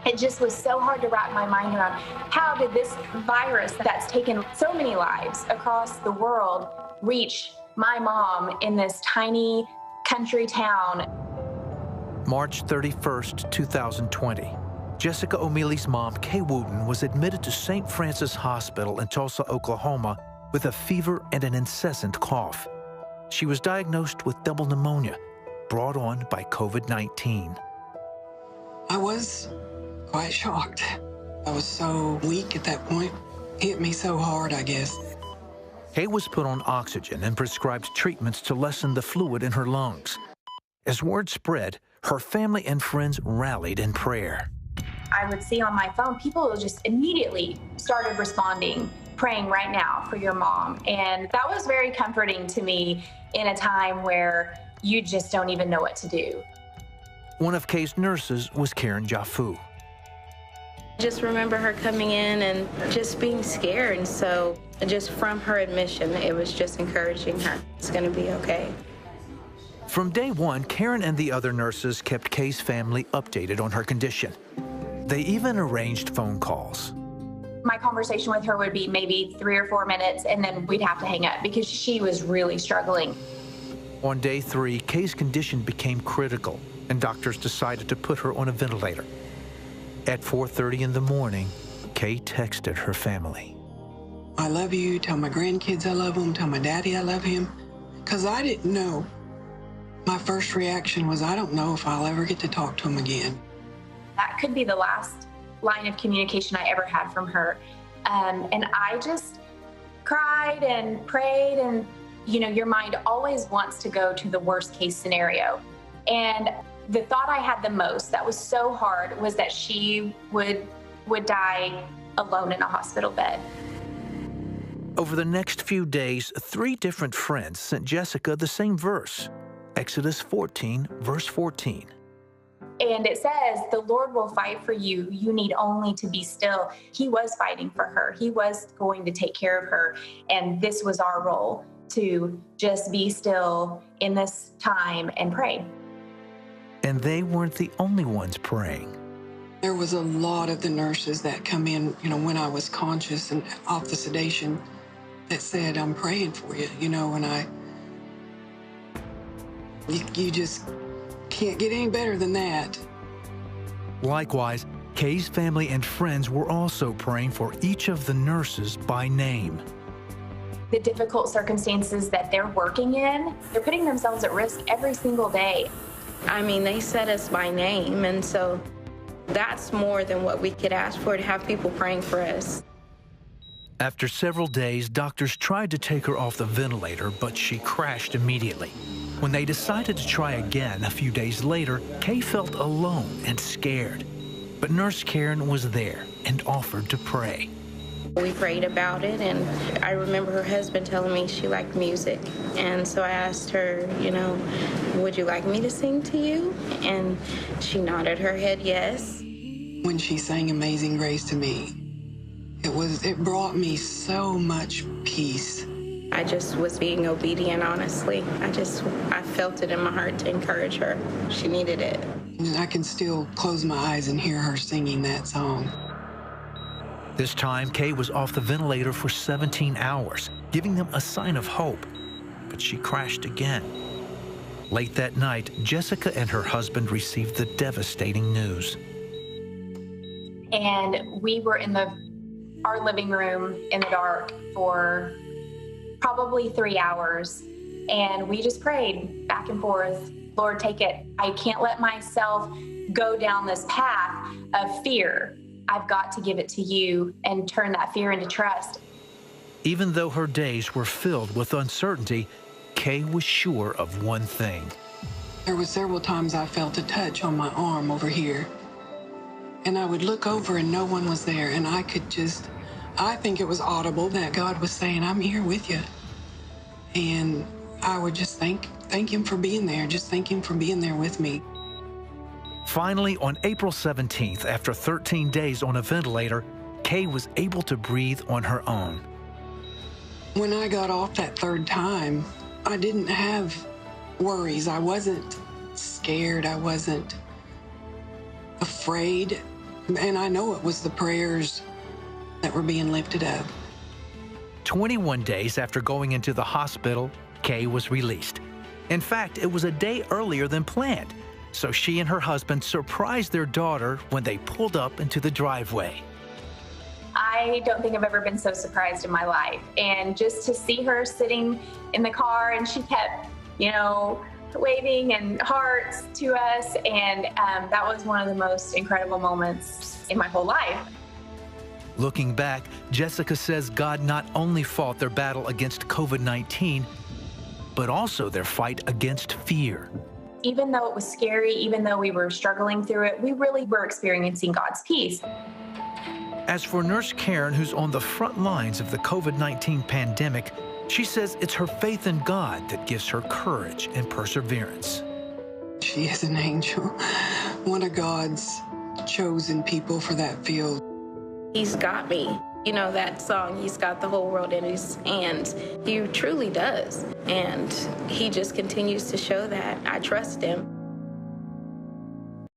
It just was so hard to wrap my mind around. How did this virus that's taken so many lives across the world reach my mom in this tiny country town? March 31st, 2020. Jessica O'Mealy's mom, Kay Wooten, was admitted to St. Francis Hospital in Tulsa, Oklahoma, with a fever and an incessant cough. She was diagnosed with double pneumonia, brought on by COVID-19. I was quite shocked. I was so weak at that point. Hit me so hard, I guess. Kay was put on oxygen and prescribed treatments to lessen the fluid in her lungs. As word spread, her family and friends rallied in prayer. I would see on my phone, people just immediately started responding, praying right now for your mom. And that was very comforting to me in a time where you just don't even know what to do. One of Kay's nurses was Karen Jaffu. Just remember her coming in and just being scared. And so just from her admission, it was just encouraging her. It's going to be okay. From day one, Karen and the other nurses kept Kay's family updated on her condition. They even arranged phone calls. My conversation with her would be maybe 3 or 4 minutes, and then we'd have to hang up because she was really struggling. On day 3, Kay's condition became critical, and doctors decided to put her on a ventilator. At 4:30 in the morning, Kay texted her family. I love you. Tell my grandkids I love them. Tell my daddy I love him. Because I didn't know. My first reaction was, I don't know if I'll ever get to talk to him again. That could be the last line of communication I ever had from her. And I just cried and prayed, and you know, your mind always wants to go to the worst case scenario. And the thought I had the most that was so hard was that she would die alone in a hospital bed. Over the next few days, 3 different friends sent Jessica the same verse, Exodus 14, verse 14. And it says, the Lord will fight for you. You need only to be still. He was fighting for her. He was going to take care of her. And this was our role, to just be still in this time and pray. And they weren't the only ones praying. There was a lot of the nurses that come in, you know, when I was conscious and off the sedation, that said, I'm praying for you, you know, and you just can't get any better than that. Likewise, Kay's family and friends were also praying for each of the nurses by name. The difficult circumstances that they're working in, they're putting themselves at risk every single day. I mean, they said us by name, and so that's more than what we could ask for, to have people praying for us. After several days, doctors tried to take her off the ventilator, but she crashed immediately. When they decided to try again a few days later, Kay felt alone and scared. But Nurse Karen was there and offered to pray. We prayed about it, and I remember her husband telling me she liked music. And so I asked her, you know, would you like me to sing to you? And she nodded her head yes. When she sang Amazing Grace to me, it brought me so much peace. I just was being obedient, honestly. I felt it in my heart to encourage her. She needed it. And I can still close my eyes and hear her singing that song. This time, Kay was off the ventilator for 17 hours, giving them a sign of hope. But she crashed again. Late that night, Jessica and her husband received the devastating news. And we were in our living room in the dark for probably 3 hours. And we just prayed back and forth, Lord, take it. I can't let myself go down this path of fear. I've got to give it to you and turn that fear into trust. Even though her days were filled with uncertainty, Kay was sure of one thing. There were several times I felt a touch on my arm over here. And I would look over and no one was there. And I think it was audible that God was saying, I'm here with you. And I would just thank him for being there. Just thank him for being there with me. Finally, on April 17th, after 13 days on a ventilator, Kay was able to breathe on her own. When I got off that 3rd time, I didn't have worries. I wasn't scared. I wasn't afraid. And I know it was the prayers that were being lifted up. 21 days after going into the hospital, Kay was released. In fact, it was a day earlier than planned, so she and her husband surprised their daughter when they pulled up into the driveway. I don't think I've ever been so surprised in my life. And just to see her sitting in the car, and she kept, waving and hearts to us. And that was one of the most incredible moments in my whole life. Looking back, Jessica says God not only fought their battle against COVID-19, but also their fight against fear. Even though it was scary, even though we were struggling through it, we really were experiencing God's peace. As for Nurse Karen, who's on the front lines of the COVID-19 pandemic, she says it's her faith in God that gives her courage and perseverance. She is an angel, one of God's chosen people for that field. He's got me. That song, he's got the whole world in his hands. He truly does. And he just continues to show that. I trust him.